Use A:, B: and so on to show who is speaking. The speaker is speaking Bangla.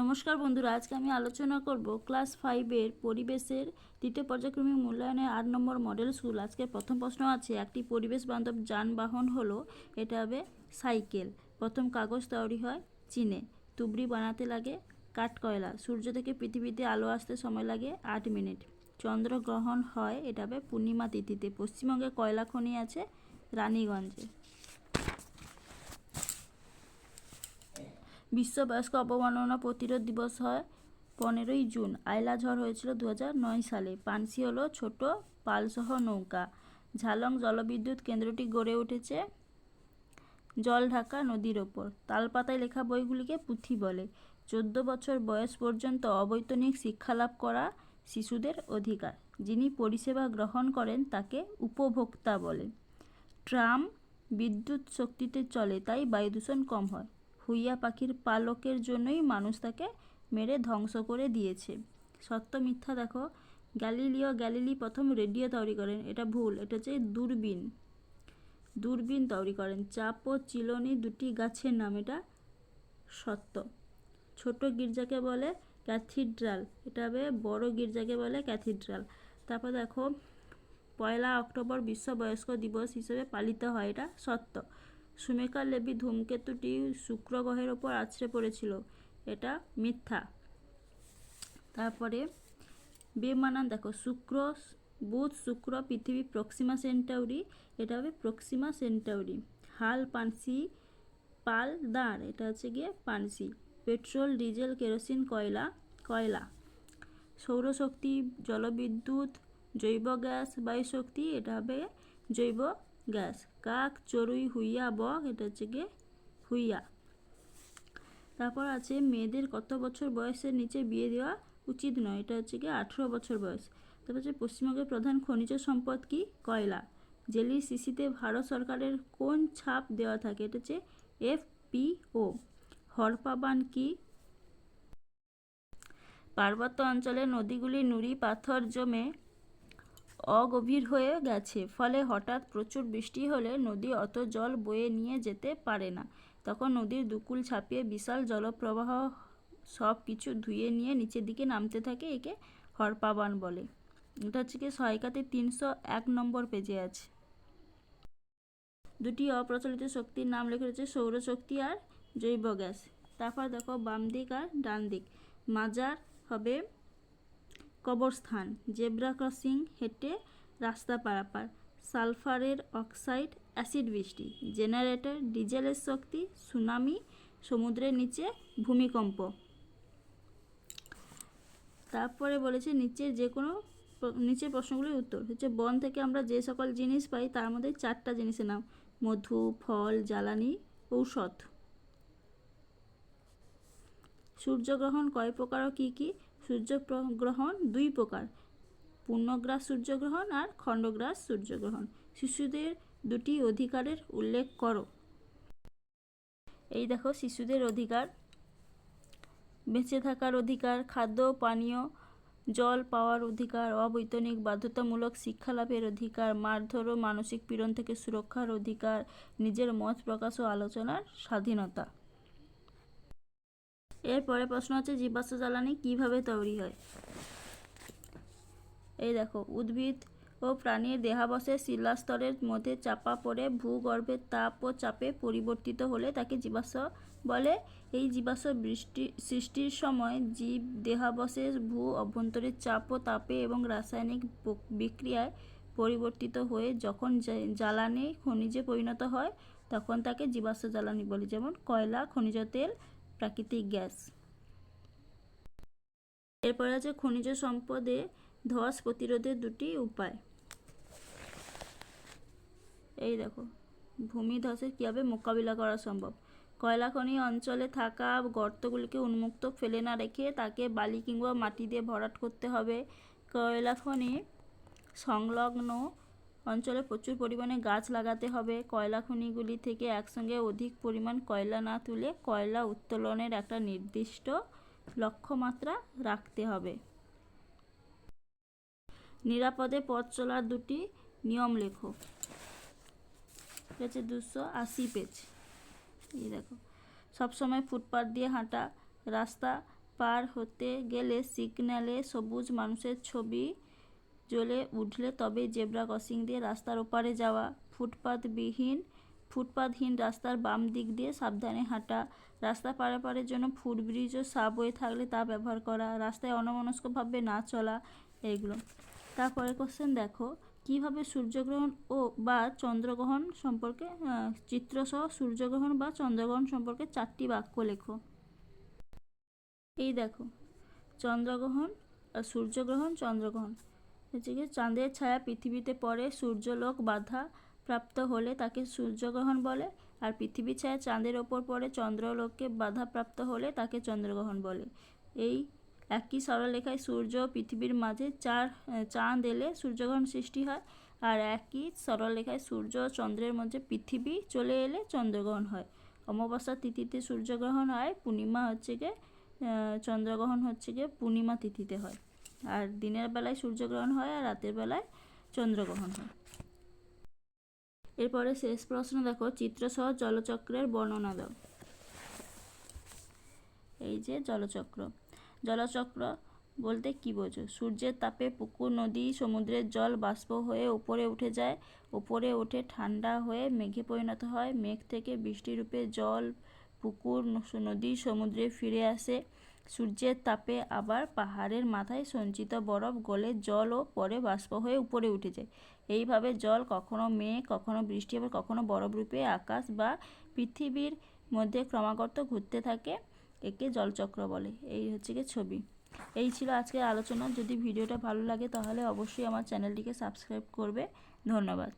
A: নমস্কার বন্ধুরা, আজকে আমি আলোচনা করব ক্লাস 5-এর পরিবেশের তৃতীয় পর্যায়ক্রমিক মূল্যায়নের 8 নম্বর মডেল স্কুল। আজকে প্রথম প্রশ্ন আছে, একটি পরিবেশ বান্ধব যানবাহন হলো, এটা হবে সাইকেল। প্রথম কাগজ তৈরি হয় চীনে। তুবড়ি বানাতে লাগে কাঠকয়লা। সূর্য থেকে পৃথিবীতে আলো আসতে সময় লাগে 8 মিনিট। চন্দ্রগ্রহণ হয়, এটা হবে পূর্ণিমা তিথিতে। পশ্চিমবঙ্গে কয়লা খনি আছে রানীগঞ্জে। বিশ্ব বয়স্ক অবমাননা প্রতিরোধ দিবস হয় 15ই জুন। আয়লা ঝড় হয়েছিল 2009 সালে। পানসি হলো ছোট পালসহ নৌকা। ঝালং জলবিদ্যুৎ কেন্দ্রটি গড়ে উঠেছে জল ঢাকা নদীর ওপর। তালপাতায় লেখা বইগুলিকে পুঁথি বলে। 14 বছর বয়স পর্যন্ত অবৈতনিক শিক্ষালাভ করা শিশুদের অধিকার। যিনি পরিষেবা গ্রহণ করেন তাকে উপভোক্তা বলে। ট্রাম বিদ্যুৎ শক্তিতে চলে, তাই বায়ুদূষণ কম হয়। হুইয়া পাখির পালকের জন্যই মানুষ তাকে মেরে ধ্বংস করে দিয়েছে। সত্য মিথ্যা দেখো। গ্যালিলি প্রথম রেডিও তৈরি করেন, এটা ভুল। এটা হচ্ছে দূরবীন তৈরি করেন। চাপ ও চিলনি দুটি গাছের নাম, এটা সত্য। ছোট গির্জাকে বলে ক্যাথিড্রাল, এটা হবে বড় গির্জাকে বলে ক্যাথিড্রাল। তারপর দেখো, 1 অক্টোবর বিশ্ব বয়স্ক দিবস হিসেবে পালিত হয়, এটা সত্য। সুমেকা লেবি ধূমকেতুটি শুক্র গ্রহের ওপর আছড়ে পড়েছিল, এটা মিথ্যা। তারপরে বেমানান দেখো, বুধ শুক্র পৃথিবী প্রক্সিমা সেন্টাউরি, এটা হবে প্রক্সিমা সেন্টাউরি। হাল পানসি পাল দাঁড়, এটা হচ্ছে গিয়ে পানসি। পেট্রোল ডিজেল কেরোসিন কয়লা। সৌরশক্তি জলবিদ্যুৎ জৈব গ্যাস বায়ুশক্তি, এটা হবে জৈব গ্যাস। কাক চড়ুই হুইয়া বক, এটা হচ্ছে গিয়ে হুইয়া। তারপর আছে মেয়েদের কত বছর বয়সের নিচে বিয়ে দেওয়া উচিত নয়, এটা হচ্ছে গিয়ে 18 বছর বয়স। তারপর হচ্ছে পশ্চিমবঙ্গের প্রধান খনিজ সম্পদ কি? কয়লা। জেলির শিশিতে ভারত সরকারের কোন ছাপ দেওয়া থাকে? এটা হচ্ছে FPO। হরপা বান কি? পার্বত্য অঞ্চলের নদীগুলি নুড়ি পাথর জমে অগভীর হয়ে গেছে, ফলে হঠাৎ প্রচুর বৃষ্টি হলে নদী অত জল বয়ে নিয়ে যেতে পারে না। তখন নদীর দুকুল ছাপিয়ে বিশাল জলপ্রবাহ সব কিছু ধুয়ে নিয়ে নিচের দিকে নামতে থাকে, একে হরপাবান বলে। এটা হচ্ছে কি সহায়িকাতে 301 নম্বর পেজে আছে। দুটি অপ্রচলিত শক্তির নাম লেখা রয়েছে, সৌরশক্তি আর জৈব গ্যাস। তারপর দেখো বাম দিক আর ডান দিক। মাজার হবে কবরস্থান। জেব্রা ক্রসিং হেঁটে রাস্তা পারাপার। সালফারের অক্সাইড অ্যাসিড বৃষ্টি। জেনারেটর ডিজেলের শক্তি। সুনামি সমুদ্রের নিচে ভূমিকম্প। তারপরে বলেছে নিচের প্রশ্নগুলির উত্তর হচ্ছে, বন থেকে আমরা যে সকল জিনিস পাই তার মধ্যে 4টা জিনিসের নাম। মধু, ফল, জ্বালানি, ঔষধ। সূর্যগ্রহণ কয় প্রকার ও কী কী? সূর্যগ্রহণ 2 প্রকার, পূর্ণগ্রাস সূর্যগ্রহণ আর খণ্ডগ্রাস সূর্যগ্রহণ। শিশুদের 2টি অধিকারের উল্লেখ করো। এই দেখো শিশুদের অধিকার: বেঁচে থাকার অধিকার, খাদ্য পানীয় জল পাওয়ার অধিকার, অবৈতনিক বাধ্যতামূলক শিক্ষা লাভের অধিকার, মারধর ও মানসিক পীড়ন থেকে সুরক্ষার অধিকার, নিজের মত প্রকাশ ও আলোচনার স্বাধীনতা। এরপরে প্রশ্ন আছে, জীবাশ্ম জ্বালানি কিভাবে তৈরি হয়? এই দেখো, উদ্ভিদ ও প্রাণীর দেহাবশেষ শিলাস্তরের মধ্যে চাপা পড়ে ভূগর্ভের তাপ ও চাপে পরিবর্তিত হলে তাকে জীবাশ্ম বলে। এই জীবাশ্ম সৃষ্টির সময় জীব দেহাবশেষ ভূ অভ্যন্তরের চাপ ও তাপে এবং রাসায়নিক বিক্রিয়ায় পরিবর্তিত হয়ে যখন জ্বালানি খনিজে পরিণত হয় তখন তাকে জীবাশ্ম জ্বালানি বলে, যেমন কয়লা, খনিজ তেল, প্রাকৃতিক গ্যাস। এরপরে আছে খনিজ সম্পদে ধস প্রতিরোধের 2টি উপায়। এই দেখো, ভূমিধসের কীভাবে মোকাবিলা করা সম্ভব। কয়লা খনি অঞ্চলে থাকা গর্তগুলিকে উন্মুক্ত ফেলে না রেখে তাকে বালি কিংবা মাটি দিয়ে ভরাট করতে হবে। কয়লা খনি সংলগ্ন অঞ্চলে প্রচুর পরিমাণে গাছ লাগাতে হবে। কয়লা খনিগুলি থেকে একসঙ্গে অধিক পরিমাণ কয়লা না তুলে কয়লা উত্তোলনের একটা নির্দিষ্ট লক্ষ্যমাত্রা রাখতে হবে। নিরাপদে পথ চলার 2টি নিয়ম লেখো। হচ্ছে 280 পেজ। এই দেখো, সবসময় ফুটপাথ দিয়ে হাঁটা, রাস্তা পার হতে গেলে সিগন্যালে সবুজ মানুষের ছবি জ্বলে উঠলে তবেই জেব্রা ক্রসিং দিয়ে রাস্তার ওপারে যাওয়া। ফুটপাথহীন রাস্তার বাম দিক দিয়ে সাবধানে হাঁটা। রাস্তা পারাপারের জন্য ফুটব্রিজ ও সাবওয়ে থাকলে তা ব্যবহার করা। রাস্তায় অন্যমনস্কভাবে না চলা, এইগুলো। তারপরে কোশ্চেন দেখো, কিভাবে সূর্যগ্রহণ বা চন্দ্রগ্রহণ সম্পর্কে চিত্রসহ সূর্যগ্রহণ বা চন্দ্রগ্রহণ সম্পর্কে 4টি বাক্য লেখো। এই দেখো, চন্দ্রগ্রহণ, সূর্যগ্রহণ, চন্দ্রগ্রহণ হচ্ছে কি, চাঁদের ছায়া পৃথিবীতে পড়ে, সূর্যলোক বাধা প্রাপ্ত হলে তাকে সূর্যগ্রহণ বলে। আর পৃথিবীর ছায়া চাঁদের ওপর পড়ে, চন্দ্রলোককে বাধাপ্রাপ্ত হলে তাকে চন্দ্রগ্রহণ বলে। এই একই সরলরেখায় সূর্য ও পৃথিবীর মাঝে চাঁদ এলে সূর্যগ্রহণ সৃষ্টি হয়। আর একই সরলরেখায় সূর্য ও চন্দ্রের মধ্যে পৃথিবী চলে এলে চন্দ্রগ্রহণ হয়। অমাবস্যা তিথিতে সূর্যগ্রহণ হয়, পূর্ণিমা হচ্ছে গিয়ে চন্দ্রগ্রহণ হচ্ছে গিয়ে পূর্ণিমা তিথিতে হয়। আর দিনের বেলায় সূর্যগ্রহণ হয় আর রাতের বেলায় চন্দ্রগ্রহণ হয়। এরপরে শেষ প্রশ্ন দেখো, চিত্রসহ জলচক্রের বর্ণনা দাও। এই যে জলচক্র বলতে কি বোঝো? সূর্যের তাপে পুকুর, নদী, সমুদ্রের জল বাষ্প হয়ে উপরে উঠে যায়। উপরে উঠে ঠান্ডা হয়ে মেঘে পরিণত হয়। মেঘ থেকে বৃষ্টিরূপে জল পুকুর, নদী, সমুদ্রে ফিরে আসে। সূর্যের তাপে আবার পাহাড়ের মাথায় সঞ্চিত বরফ গলে জল ও পরে বাষ্প হয়ে উপরে উঠে যায়। এইভাবে জল কখনো মেঘ, কখনো বৃষ্টি, আবার কখনো বরফরূপে আকাশ বা পৃথিবীর মধ্যে ক্রমাগত ঘুরতে থাকে। একে জলচক্র বলে। এই হচ্ছে গিয়ে ছবি। এই ছিল আজকের আলোচনা। যদি ভিডিওটা ভালো লাগে তাহলে অবশ্যই আমার চ্যানেলটিকে সাবস্ক্রাইব করবে। ধন্যবাদ।